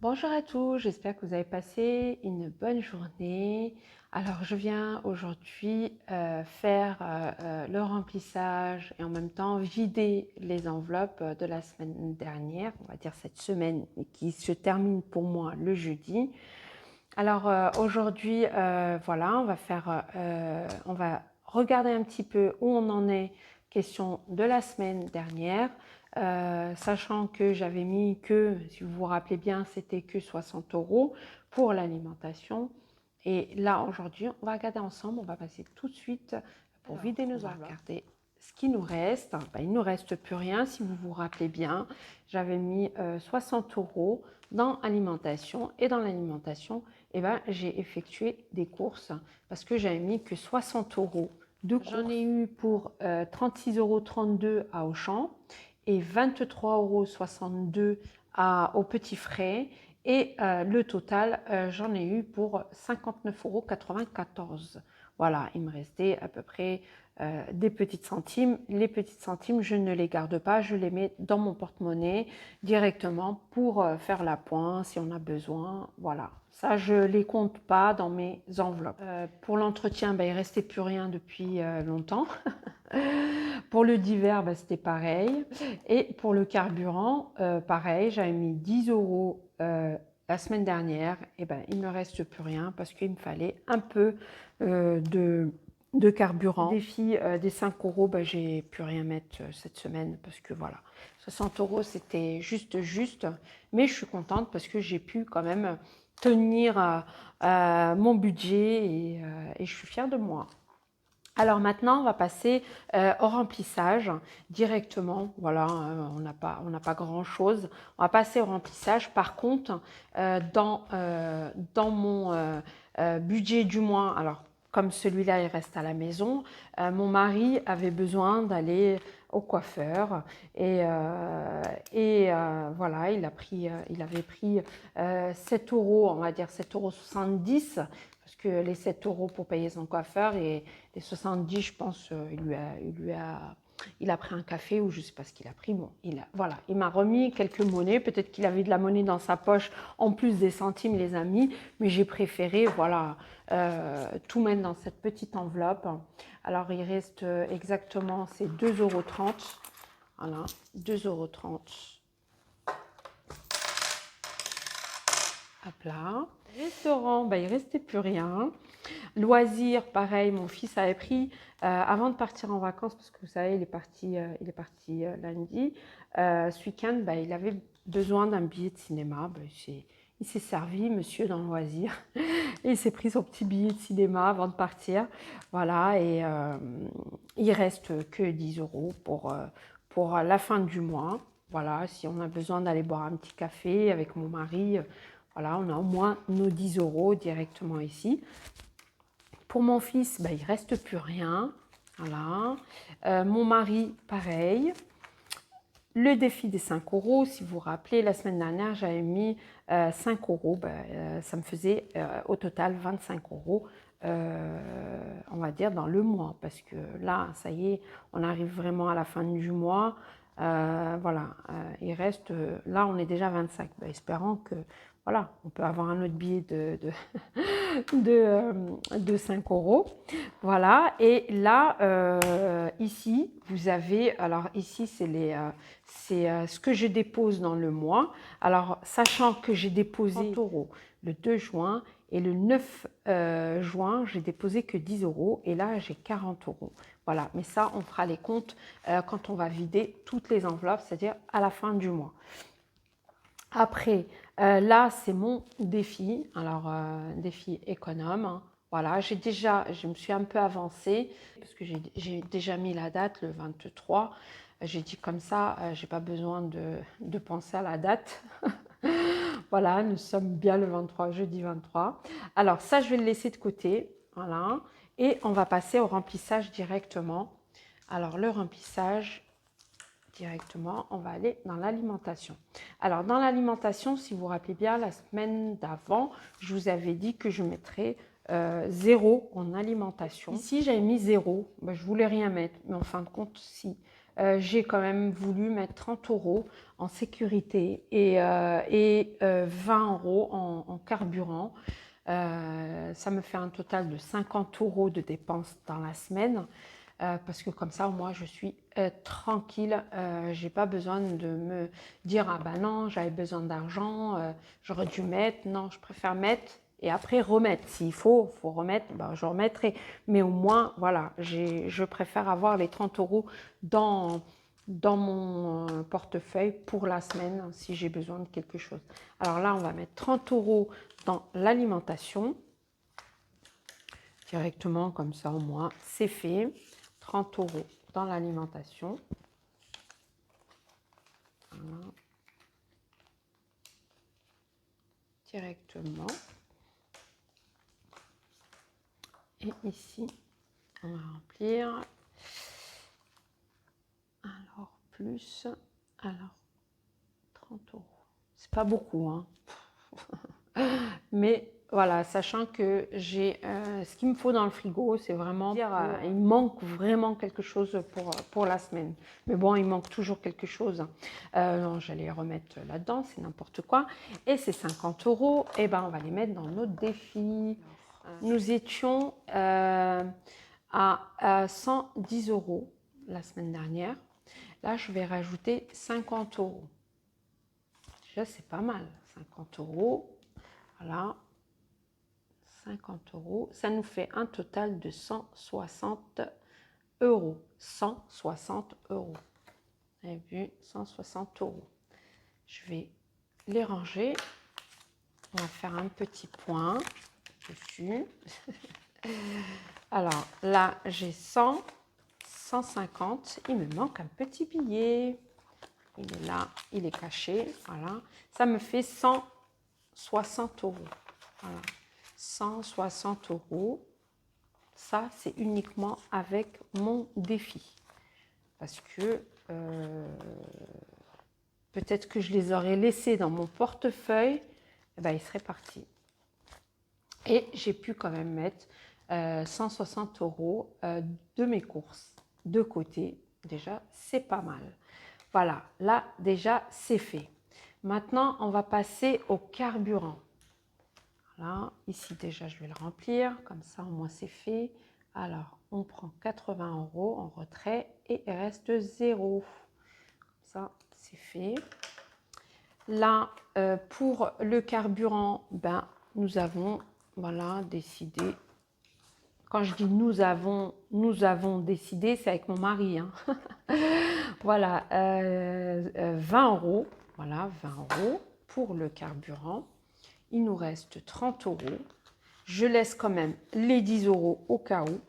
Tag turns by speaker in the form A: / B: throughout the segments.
A: Bonjour à tous, j'espère que vous avez passé une bonne journée. Alors je viens aujourd'hui faire le remplissage et en même temps vider les enveloppes de la semaine dernière, on va dire cette semaine qui se termine pour moi le jeudi. Alors aujourd'hui, voilà, on va regarder un petit peu où on en est, question de la semaine dernière, sachant que j'avais mis que, si vous vous rappelez bien, c'était que 60 € pour l'alimentation. Et là, aujourd'hui, on va regarder ensemble, on va passer tout de suite pour vider nos enveloppes. Regarder ce qui nous reste. Ben, il ne nous reste plus rien, si vous vous rappelez bien. J'avais mis 60 € dans l'alimentation et dans l'alimentation, eh ben, j'ai effectué des courses parce que j'avais mis que 60 € de courses. J'en ai eu pour 36,32 € à Auchan et 23,62 € au Petit Frais. Et le total, j'en ai eu pour 59,94 €. Voilà, il me restait à peu près des petites centimes. Les petites centimes, je ne les garde pas, je les mets dans mon porte-monnaie directement pour faire la pointe si on a besoin. Voilà, ça je ne les compte pas dans mes enveloppes. Pour l'entretien, ben, il ne restait plus rien depuis longtemps. Pour le divers, ben, c'était pareil. Et pour le carburant, pareil, j'avais mis 10 € la semaine dernière. Et ben, il ne me reste plus rien parce qu'il me fallait un peu de carburant. Défi des 5 €, ben, j'ai plus rien mettre cette semaine parce que voilà, 60 € c'était juste. Mais je suis contente parce que j'ai pu quand même tenir mon budget et je suis fière de moi. Alors maintenant, on va passer au remplissage directement. Voilà, on n'a pas grand-chose. On va passer au remplissage. Par contre, dans mon budget du mois, alors comme celui-là, il reste à la maison, mon mari avait besoin d'aller au coiffeur voilà, il avait pris 7 €, on va dire 7,70 € parce que les 7 € pour payer son coiffeur et les 70, je pense, il a pris un café ou je ne sais pas ce qu'il a pris. Bon, voilà, il m'a remis quelques monnaies. Peut-être qu'il avait de la monnaie dans sa poche en plus des centimes, les amis, mais j'ai préféré, voilà, tout mettre dans cette petite enveloppe. Alors, il reste exactement, c'est 2,30 €. Voilà, 2,30 €. Hop là. Restaurant, ben, il ne restait plus rien. Loisirs, pareil, mon fils avait pris, avant de partir en vacances, parce que vous savez, il est parti lundi, ce week-end, ben, il avait besoin d'un billet de cinéma. Ben, il s'est servi, monsieur, dans le loisir, et il s'est pris son petit billet de cinéma avant de partir. Voilà, et il reste que 10 € pour la fin du mois. Voilà, si on a besoin d'aller boire un petit café avec mon mari, voilà, on a au moins nos 10 € directement ici. Pour mon fils, ben, il ne reste plus rien. Voilà. Mon mari, pareil. Le défi des 5 €, si vous vous rappelez, la semaine dernière, j'avais mis 5 €. Ben, ça me faisait au total 25 €, on va dire, dans le mois. Parce que là, ça y est, on arrive vraiment à la fin du mois. Voilà, il reste, là, on est déjà à 25. Ben, espérant que, voilà, on peut avoir un autre billet de 5 €. Voilà, et là, ici, vous avez, alors ici, c'est ce que je dépose dans le mois. Alors, sachant que j'ai déposé 30 € le 2 juin et le 9 juin, j'ai déposé que 10 € et là, j'ai 40 €. Voilà, mais ça, on fera les comptes quand on va vider toutes les enveloppes, c'est-à-dire à la fin du mois. Après, là, c'est mon défi. Alors, défi économe. Hein. Voilà, je me suis un peu avancée parce que j'ai déjà mis la date, le 23. J'ai dit comme ça, je n'ai pas besoin de penser à la date. Voilà, nous sommes bien le 23, jeudi 23. Alors, ça, je vais le laisser de côté. Voilà. Et on va passer au remplissage directement. Alors, le remplissage, directement, on va aller dans l'alimentation. Alors, dans l'alimentation, si vous vous rappelez bien, la semaine d'avant, je vous avais dit que je mettrais 0 en alimentation. Ici, j'avais mis 0. Ben, je voulais rien mettre, mais en fin de compte, si. j'ai quand même voulu mettre 30 € en sécurité et 20 € en carburant. Ça me fait un total de 50 € de dépenses dans la semaine. Parce que comme ça, moi, je suis tranquille. J'ai pas besoin de me dire ah ben non, j'avais besoin d'argent, j'aurais dû mettre. Non, je préfère mettre et après remettre. S'il faut remettre, ben, je remettrai. Mais au moins, voilà, je préfère avoir les 30 € dans mon portefeuille pour la semaine si j'ai besoin de quelque chose. Alors là, on va mettre 30 € dans l'alimentation. Directement, comme ça, au moins, c'est fait. 30 € dans l'alimentation. Voilà. Directement. Et ici, on va remplir. Alors, plus. Alors, 30 €. C'est pas beaucoup, hein. Mais voilà, sachant que j'ai ce qu'il me faut dans le frigo, c'est vraiment dire il manque vraiment quelque chose pour la semaine. Mais bon, il manque toujours quelque chose. Non, j'allais remettre là-dedans, c'est n'importe quoi. Et ces 50 €, eh ben, on va les mettre dans notre défi. Nous étions à 110 € la semaine dernière. Là, je vais rajouter 50 €. Déjà, c'est pas mal. 50 €. Voilà. 50 €. Ça nous fait un total de 160 €. 160 €. Vous avez vu, 160 €. Je vais les ranger. On va faire un petit point dessus. Alors là, j'ai 100, 150. Il me manque un petit billet. Il est là, il est caché. Voilà. Ça me fait 160 €. Voilà. 160 €. Ça, c'est uniquement avec mon défi. Parce que peut-être que je les aurais laissés dans mon portefeuille, eh ben, ils seraient partis. Et j'ai pu quand même mettre 160 € de mes courses de côté. Déjà, c'est pas mal. Voilà, là, déjà, c'est fait. Maintenant, on va passer au carburant. Voilà, ici, déjà, je vais le remplir. Comme ça, au moins, c'est fait. Alors, on prend 80 € en retrait et il reste 0. Ça, c'est fait. Là, pour le carburant, ben, nous avons voilà, décidé. Quand je dis nous avons décidé, c'est avec mon mari. Hein. Voilà, 20 €. Voilà, 20 € pour le carburant. Il nous reste 30 €. Je laisse quand même les 10 € au cas où.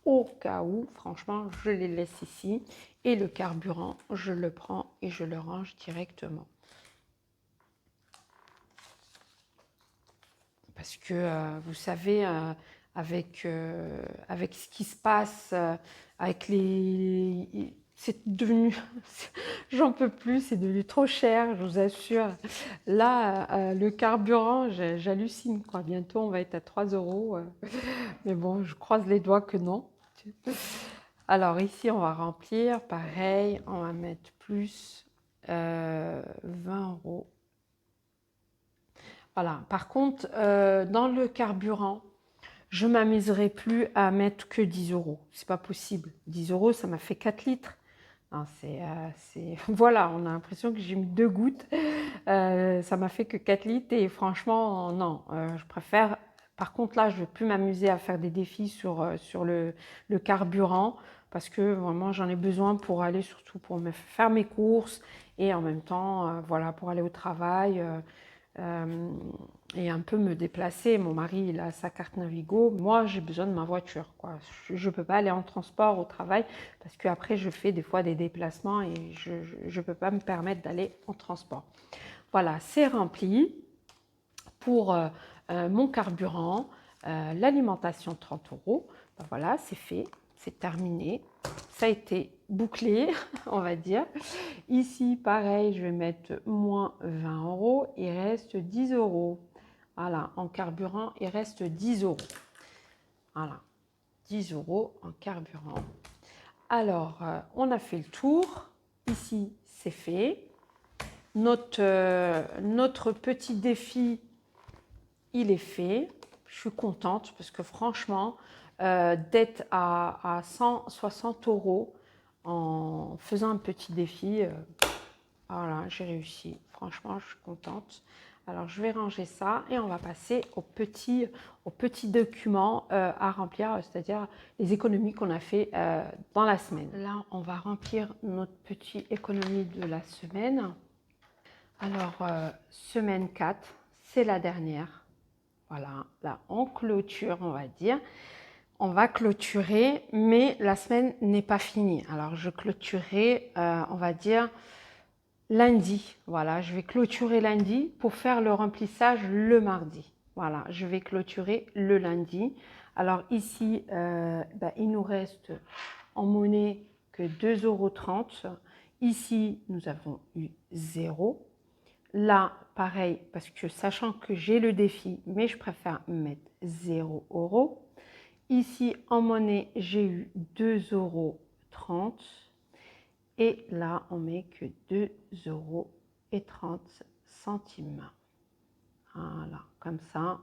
A: Au cas où, franchement, je les laisse ici. Et le carburant, je le prends et je le range directement. Parce que, vous savez, avec ce qui se passe, avec les... C'est devenu... J'en peux plus, c'est devenu trop cher, je vous assure. Là, le carburant, j'hallucine, quoi. Bientôt, on va être à 3 €. Mais bon, je croise les doigts que non. Alors ici, on va remplir. Pareil, on va mettre plus 20 €. Voilà. Par contre, dans le carburant, je ne m'amuserai plus à mettre que 10 €. C'est pas possible. 10 €, ça m'a fait 4 litres. Voilà, on a l'impression que j'ai mis 2 gouttes. Ça m'a fait que 4 litres et franchement, non. Je préfère... Par contre, là, je ne vais plus m'amuser à faire des défis sur le carburant parce que vraiment, j'en ai besoin pour aller, surtout pour me faire mes courses et en même temps, voilà, pour aller au travail. Et un peu me déplacer. Mon mari, il a sa carte Navigo. Moi, j'ai besoin de ma voiture, quoi. Je ne peux pas aller en transport au travail parce qu'après, je fais des fois des déplacements et je ne peux pas me permettre d'aller en transport. Voilà, c'est rempli pour mon carburant, l'alimentation 30 €. Ben voilà, c'est fait, c'est terminé. Ça a été bouclé, on va dire. Ici, pareil, je vais mettre moins 20 €. Il reste 10 €. Voilà, en carburant, il reste 10 €. Voilà, 10 € en carburant. Alors, on a fait le tour. ici, c'est fait. Notre petit défi, il est fait. Je suis contente parce que franchement, d'être à 160 € en faisant un petit défi, voilà, j'ai réussi. Franchement, je suis contente. Alors, je vais ranger ça et on va passer au petit document à remplir, c'est-à-dire les économies qu'on a fait dans la semaine. Là, on va remplir notre petite économie de la semaine. Alors, semaine 4, c'est la dernière. Voilà, là, on clôture, on va dire. On va clôturer, mais la semaine n'est pas finie. Alors, je clôturerai, on va dire, lundi. Voilà, je vais clôturer lundi pour faire le remplissage le mardi. Voilà, je vais clôturer le lundi. Alors ici, il nous reste en monnaie que 2,30 €. Ici, nous avons eu 0. Là, pareil, parce que sachant que j'ai le défi, mais je préfère mettre 0 €. Ici, en monnaie, j'ai eu 2,30 €. Et là, on met que 2,30 €. Voilà, comme ça,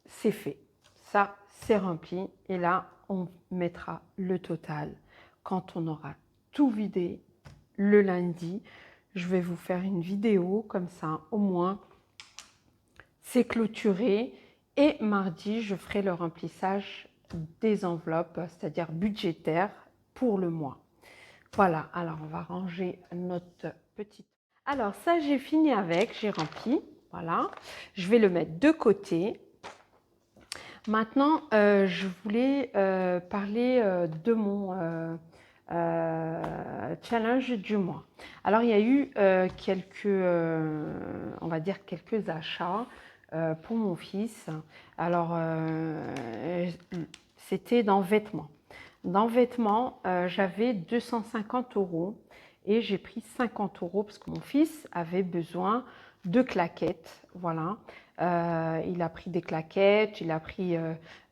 A: c'est fait. Ça, c'est rempli. Et là, on mettra le total quand on aura tout vidé le lundi. Je vais vous faire une vidéo comme ça, au moins, c'est clôturé. Et mardi, je ferai le remplissage des enveloppes, c'est-à-dire budgétaires pour le mois. Voilà, alors on va ranger notre petite... Alors ça, j'ai fini avec, j'ai rempli, voilà. Je vais le mettre de côté. Maintenant, je voulais parler de mon challenge du mois. Alors, il y a eu quelques, on va dire, quelques achats pour mon fils. Alors, c'était dans vêtements. Dans vêtements, j'avais 250 € et j'ai pris 50 € parce que mon fils avait besoin de claquettes. Voilà. Il a pris des claquettes, il a pris,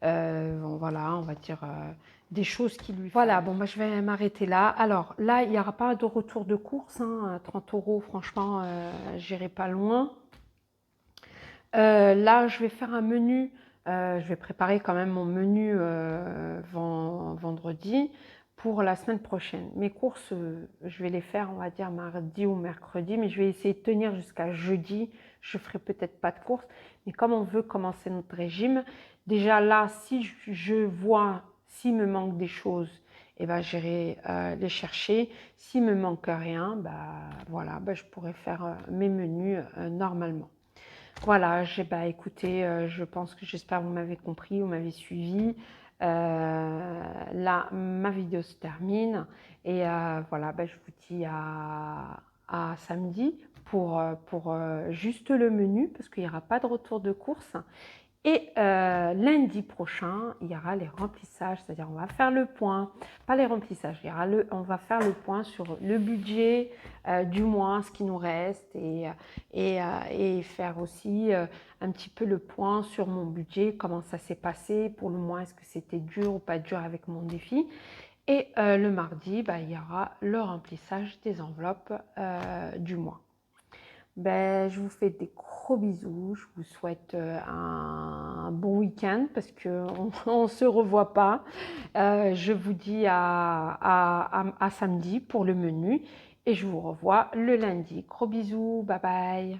A: voilà, on va dire, des choses qui lui... Voilà, bon, moi je vais m'arrêter là. Alors là, il n'y aura pas de retour de course, hein, 30 €, franchement, j'irai pas loin. Là, je vais faire un menu. Je vais préparer quand même mon menu vendredi pour la semaine prochaine. Mes courses, je vais les faire, on va dire, mardi ou mercredi, mais je vais essayer de tenir jusqu'à jeudi. Je ferai peut-être pas de courses, mais comme on veut commencer notre régime, déjà là, si je vois s'il me manque des choses, eh ben, j'irai les chercher. S'il me manque rien, bah, voilà, bah, je pourrai faire mes menus normalement. Voilà, écoutez, je pense que j'espère que vous m'avez compris, vous m'avez suivi. Là, ma vidéo se termine et voilà, je vous dis à samedi pour juste le menu parce qu'il n'y aura pas de retour de course. Et lundi prochain, il y aura les remplissages, c'est-à-dire on va faire le point, pas les remplissages, on va faire le point sur le budget du mois, ce qui nous reste, et faire aussi un petit peu le point sur mon budget, comment ça s'est passé pour le mois, est-ce que c'était dur ou pas dur avec mon défi. Et le mardi, il y aura le remplissage des enveloppes du mois. Je vous fais des gros bisous, je vous souhaite un bon week-end parce qu'on ne se revoit pas. Je vous dis à samedi pour le menu et je vous revois le lundi. Gros bisous, bye bye.